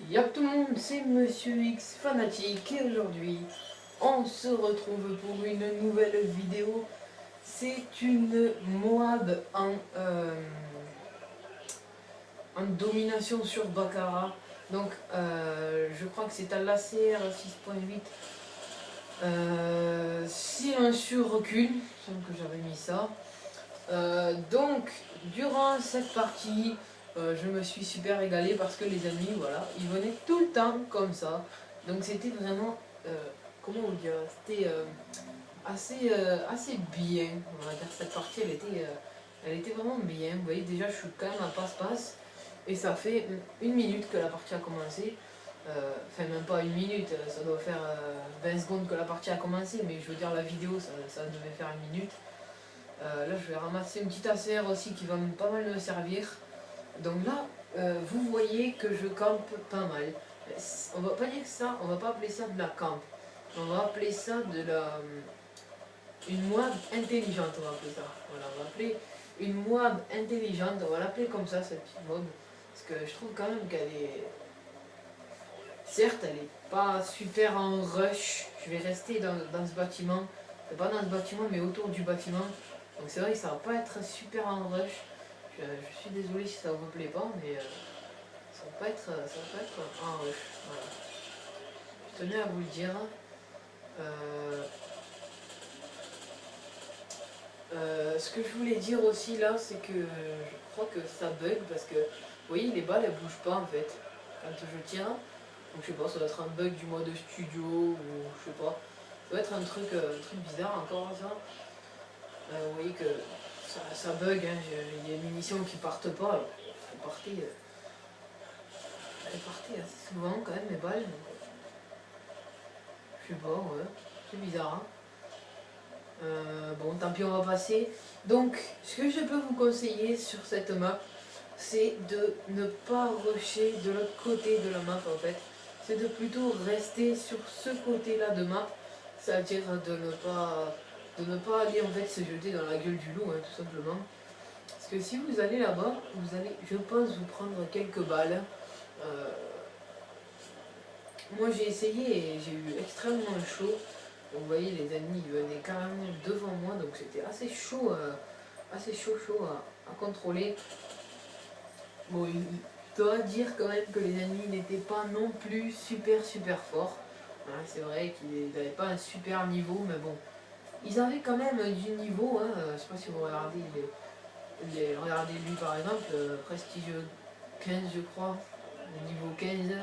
Y'a tout le monde, c'est Monsieur X Fanatique et aujourd'hui on se retrouve pour une nouvelle vidéo. C'est une Moab en domination sur Baccarat. Donc je crois que c'est à l'ACR 6.8. Silencieux recul, il me semble que j'avais mis ça. Donc durant cette partie je me suis super régalé parce que les amis, voilà, ils venaient tout le temps comme ça. Donc c'était vraiment, comment on dirait, c'était assez bien, on va dire. Cette partie, elle était vraiment bien. Vous voyez, déjà, je suis quand même à passe-passe. Et ça fait une minute que la partie a commencé. Enfin, même pas une minute, ça doit faire 20 secondes que la partie a commencé. Mais je veux dire, la vidéo, ça devait faire une minute. Là, je vais ramasser une petite ACR aussi qui va pas mal me servir. Donc là, vous voyez que je campe pas mal. On va pas dire ça, on va pas appeler ça de la camp. On va appeler ça de la... une moab intelligente, on va appeler ça. Voilà, on va appeler une moab intelligente, on va l'appeler comme ça, cette petite mob. Parce que je trouve quand même qu'elle est... Certes, elle est pas super en rush. Je vais rester dans ce bâtiment. Pas dans ce bâtiment, mais autour du bâtiment. Donc c'est vrai que ça va pas être super en rush. Je suis désolé si ça vous plaît pas, mais ça va pas être en rush. Voilà. Je tenais à vous le dire. Ce que je voulais dire aussi là, c'est que je crois que ça bug parce que, vous voyez, les balles elles bougent pas en fait quand je tire. Donc je sais pas, ça doit être un bug du mode studio ou je sais pas. Ça doit être un truc bizarre encore ça. Vous voyez que ça bug, hein. Il y a des munitions qui partent pas. Alors, elles partaient assez souvent quand même mes balles. Donc, je sais pas, ouais. C'est bizarre. Hein. Bon, tant pis, on va passer. Donc, ce que je peux vous conseiller sur cette map, c'est de ne pas rusher de l'autre côté de la map en fait. C'est de plutôt rester sur ce côté-là de map, c'est-à-dire de ne pas aller en fait se jeter dans la gueule du loup, hein, tout simplement. Parce que si vous allez là-bas, vous allez, je pense, vous prendre quelques balles. Moi j'ai essayé et j'ai eu extrêmement chaud. Donc vous voyez, les ennemis ils venaient carrément devant moi, donc c'était assez chaud à contrôler. Bon, il doit dire quand même que les ennemis n'étaient pas non plus super forts. Hein, c'est vrai qu'ils n'avaient pas un super niveau, mais bon, ils avaient quand même du niveau. Hein, je sais pas si vous regardez regardez lui par exemple, prestige 15 je crois, niveau 15.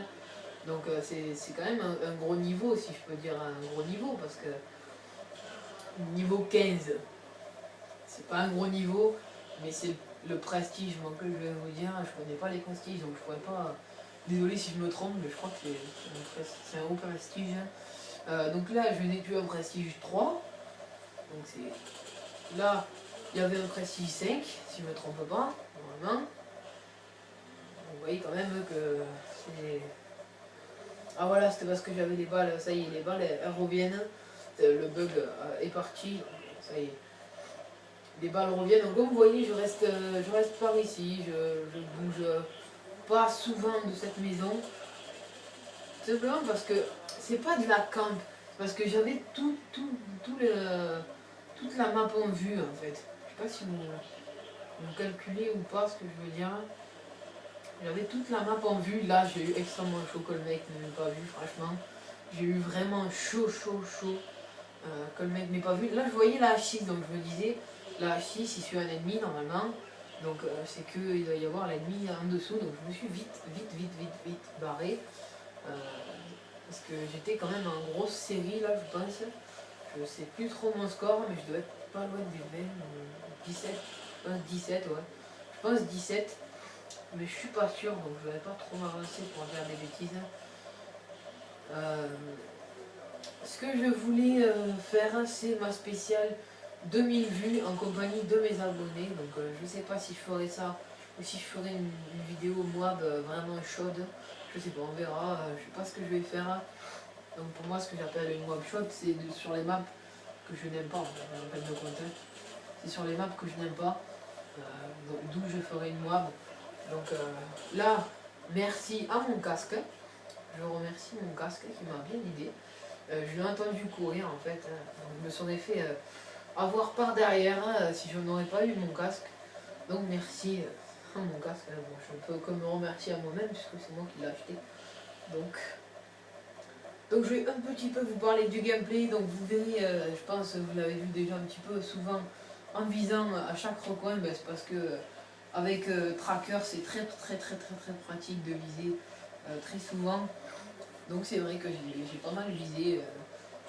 Donc c'est quand même un gros niveau, si je peux dire un gros niveau, parce que niveau 15, c'est pas un gros niveau, mais c'est le prestige. Moi, que je vais vous dire, je connais pas les prestiges, donc je pourrais pas... Désolé si je me trompe, mais je crois que c'est un haut prestige. Donc là, je n'ai plus un prestige 3. Donc c'est... Là, il y avait un prestige 5, si je me trompe pas, normalement. Vous voyez quand même que c'est... Ah voilà, c'était parce que j'avais des balles, ça y est, les balles elles reviennent. Le bug est parti, ça y est. Les balles reviennent, donc comme vous voyez, je reste par ici, je bouge pas souvent de cette maison. Simplement parce que c'est pas de la camp, parce que j'avais toute la map en vue en fait. Je sais pas si vous calculez ou pas ce que je veux dire. J'avais toute la map en vue, là j'ai eu extrêmement chaud que le mec ne m'ait pas vu, franchement. J'ai eu vraiment chaud que le mec m'ait pas vu. Là je voyais la H6, donc je me disais, la H6 il suit un ennemi normalement. Donc c'est qu'il doit y avoir l'ennemi en dessous, donc je me suis vite barré. Parce que j'étais quand même en grosse série là je pense. Je sais plus trop mon score, mais je dois être pas loin des 20, 17. 17 ouais. Je pense 17. Mais je suis pas sûr, donc je vais pas trop m'avancer pour dire des bêtises. Ce que je voulais faire, c'est ma spéciale 2000 vues en compagnie de mes abonnés. Donc je sais pas si je ferai ça ou si je ferai une vidéo moi vraiment chaude. Je sais pas, on verra. Je sais pas ce que je vais faire. Donc pour moi, ce que j'appelle une mob chaude, c'est sur les maps que je n'aime pas. On appelle de content. C'est sur les maps que je n'aime pas. D'où je ferai une mob. Donc là, merci à mon casque. je remercie mon casque qui m'a bien aidé. Je l'ai entendu courir en fait, hein. Donc je me serais fait avoir par derrière si je n'aurais pas eu mon casque. Donc merci à mon casque. Bon, je peux que me remercier à moi-même puisque c'est moi qui l'ai acheté. Donc je vais un petit peu vous parler du gameplay. Donc vous verrez, je pense vous l'avez vu déjà un petit peu souvent en visant à chaque recoin, ben, c'est parce que avec Tracker c'est très pratique de viser très souvent. Donc c'est vrai que j'ai pas mal visé.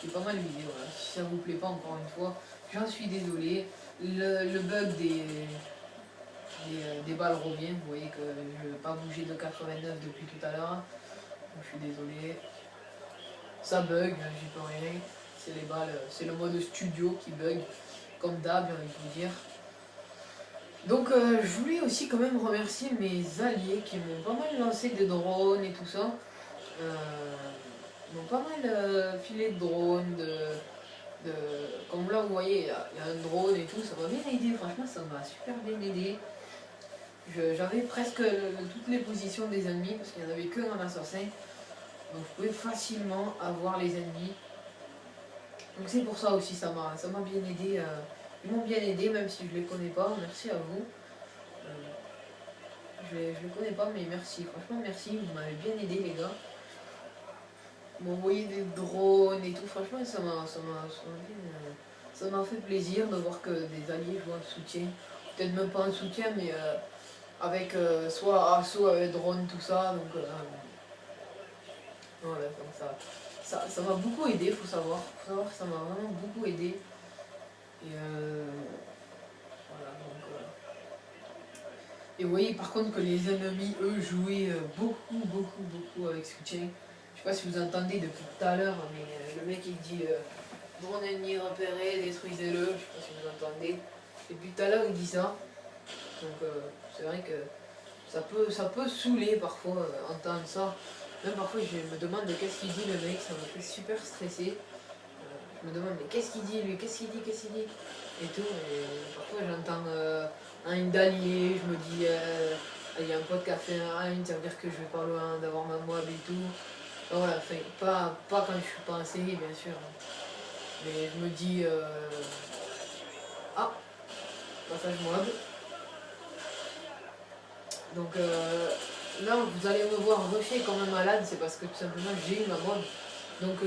Voilà. Si ça vous plaît pas encore une fois, j'en suis désolé. Le bug des balles revient. Vous voyez que je n'ai pas bougé de 89 depuis tout à l'heure. Je suis désolé. Ça bug, j'y peux rien. C'est les balles, c'est le mode studio qui bug, comme d'hab, j'ai envie de vous dire. Donc je voulais aussi quand même remercier mes alliés qui m'ont pas mal lancé des drones et tout ça. Ils m'ont pas mal filé de drones, comme là vous voyez, il y a un drone et tout, ça m'a bien aidé, franchement ça m'a super bien aidé. J'avais presque toutes les positions des ennemis parce qu'il n'y en avait qu'un en assassin. Donc je pouvais facilement avoir les ennemis. Donc c'est pour ça aussi, ça m'a bien aidé. Ils m'ont bien aidé même si je les connais pas, merci à vous. Je les connais pas mais merci, franchement merci, vous m'avez bien aidé les gars. M'envoyer des drones et tout, franchement ça m'a fait plaisir de voir que des alliés jouent en soutien. Peut-être même pas en soutien mais avec soit assaut avec drone tout ça. Donc voilà, donc ça m'a beaucoup aidé, faut savoir que ça m'a vraiment beaucoup aidé. Et voilà, donc et vous voyez par contre que les ennemis eux jouaient beaucoup avec soutien. Je sais pas si vous entendez depuis tout à l'heure, mais le mec il dit drone ennemi repéré, détruisez-le, je sais pas si vous entendez. Depuis tout à l'heure il dit ça. Donc c'est vrai que ça peut saouler parfois entendre ça. Même parfois je me demande qu'est-ce qu'il dit le mec, ça me fait super stresser. Je me demande mais qu'est-ce qu'il dit lui, qu'est-ce qu'il dit et tout. Et parfois j'entends un d'allié, je me dis il y a un pote qui a fait un ça veut dire que je vais pas loin d'avoir ma mob et tout. Donc voilà, enfin, pas quand je suis pas en série bien sûr. Mais je me dis ah, passage mob. Donc là vous allez me voir rusher comme un malade, c'est parce que tout simplement j'ai eu ma mob. Donc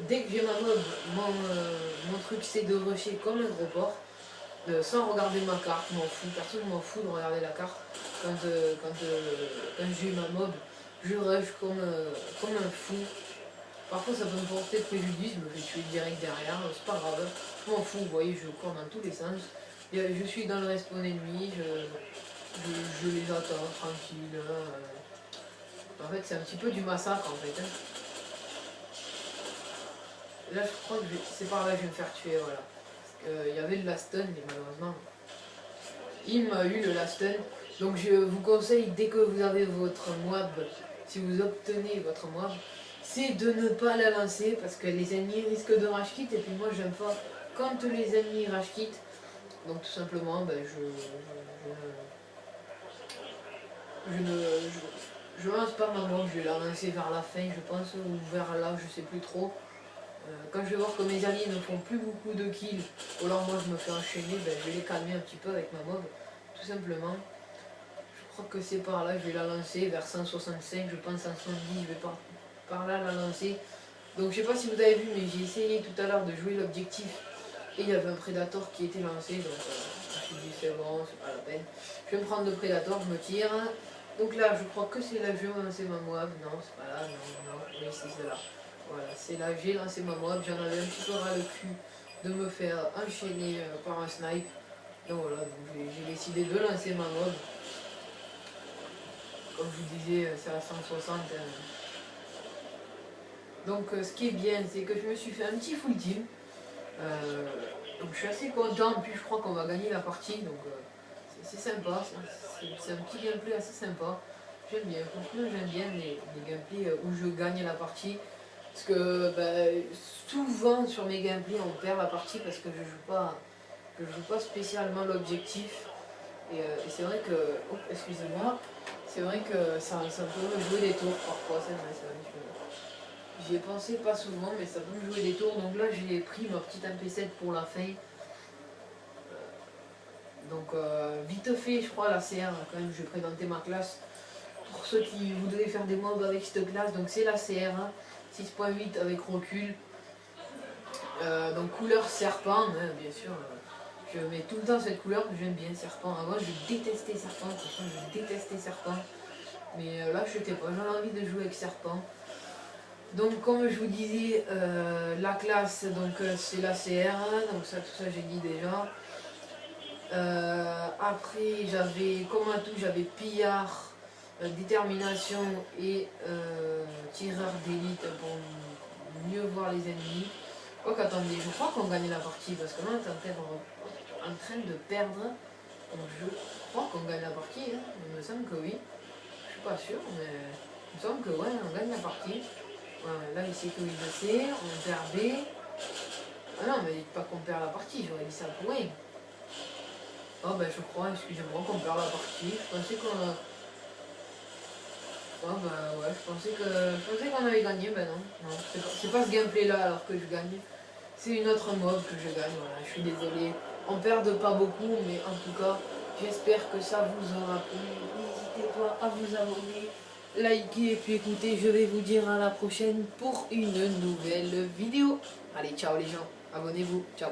dès que j'ai ma mob, mon truc c'est de rusher comme un gros porc, sans regarder ma carte, m'en fous, personne m'en fout de regarder la carte. Quand j'ai eu ma mob, je rush comme un fou. Parfois ça peut me porter préjudice, je me fais tuer direct derrière, c'est pas grave, je m'en fous, vous voyez, je cours dans tous les sens. Je suis dans le respawn ennemi, je les attends tranquille. En fait c'est un petit peu du massacre en fait. Hein. Là je crois que c'est par là que je vais me faire tuer, voilà. Il y avait le last stun mais malheureusement il m'a eu le last stun. Donc je vous conseille dès que vous avez votre mob, si vous obtenez votre mob, c'est de ne pas la lancer parce que les ennemis risquent de rage quit et puis moi j'aime pas quand les ennemis rage quit. Donc tout simplement ben, je lance pas ma mob, je vais la lancer vers la fin je pense ou vers là, je sais plus trop. Quand je vais voir que mes alliés ne font plus beaucoup de kills, ou alors moi je me fais enchaîner, ben, je vais les calmer un petit peu avec ma mob, tout simplement. Je crois que c'est par là, je vais la lancer vers 165, je pense 170, je vais par là la lancer. Donc je sais pas si vous avez vu, mais j'ai essayé tout à l'heure de jouer l'objectif et il y avait un Predator qui était lancé, donc je me suis dit c'est bon, c'est pas la peine. Je vais me prendre le Predator, je me tire. Donc là, je crois que c'est là que je vais lancer ma mob, non, c'est pas là, non, oui, c'est là. Voilà, c'est là que j'ai lancé ma mob, j'en avais un petit peu ras le cul de me faire enchaîner par un snipe. Donc voilà, j'ai décidé de lancer ma mob. Comme je vous disais, c'est à 160. Donc ce qui est bien, c'est que je me suis fait un petit full team. Donc je suis assez content, puis je crois qu'on va gagner la partie. Donc c'est sympa, c'est un petit gameplay assez sympa. J'aime bien, franchement j'aime bien les gameplays où je gagne la partie. Parce que ben, souvent sur mes gameplays on perd la partie parce que je joue pas spécialement l'objectif. Et c'est vrai que, oh, excusez-moi, C'est vrai que ça peut me jouer des tours parfois, c'est vrai. J'y ai pensé pas souvent, mais ça peut me jouer des tours. Donc là, j'ai pris ma petite MP7 pour la fin. Donc vite fait, je crois, la CR, quand même, je vais présenter ma classe. Pour ceux qui voudraient faire des mobs avec cette classe, donc c'est la CR 6.8 avec recul. Donc couleur serpent, hein, bien sûr. Je mets tout le temps cette couleur, j'aime bien serpent. Avant, je détestais serpent, franchement, je détestais serpent. Mais là, je sais pas, j'avais envie de jouer avec serpent. Donc comme je vous disais, la classe, donc c'est la CR, donc ça, tout ça j'ai dit déjà. Après j'avais, comme atout, j'avais pillard, détermination et tireur d'élite pour mieux voir les ennemis. Oh qu'attendez, je crois qu'on gagne la partie parce que là on est en train de perdre. Donc je crois qu'on gagne la partie, hein. Il me semble que oui. Je suis pas sûr, mais il me semble que ouais, on gagne la partie. Là il sécurise le C, on perd B. Ah non, mais dites pas qu'on perd la partie, j'aurais dit ça pour rien. Oh bah je crois, excusez-moi, qu'on perd la partie. Je pensais qu'on a... Oh bah ouais, je pensais qu'on avait gagné, ben non. C'est pas ce gameplay là alors que je gagne. C'est une autre mob que je gagne, voilà, je suis désolé. On perd pas beaucoup, mais en tout cas, j'espère que ça vous aura plu. N'hésitez pas à vous abonner, liker, et puis écoutez, je vais vous dire à la prochaine pour une nouvelle vidéo. Allez, ciao les gens, abonnez-vous, ciao.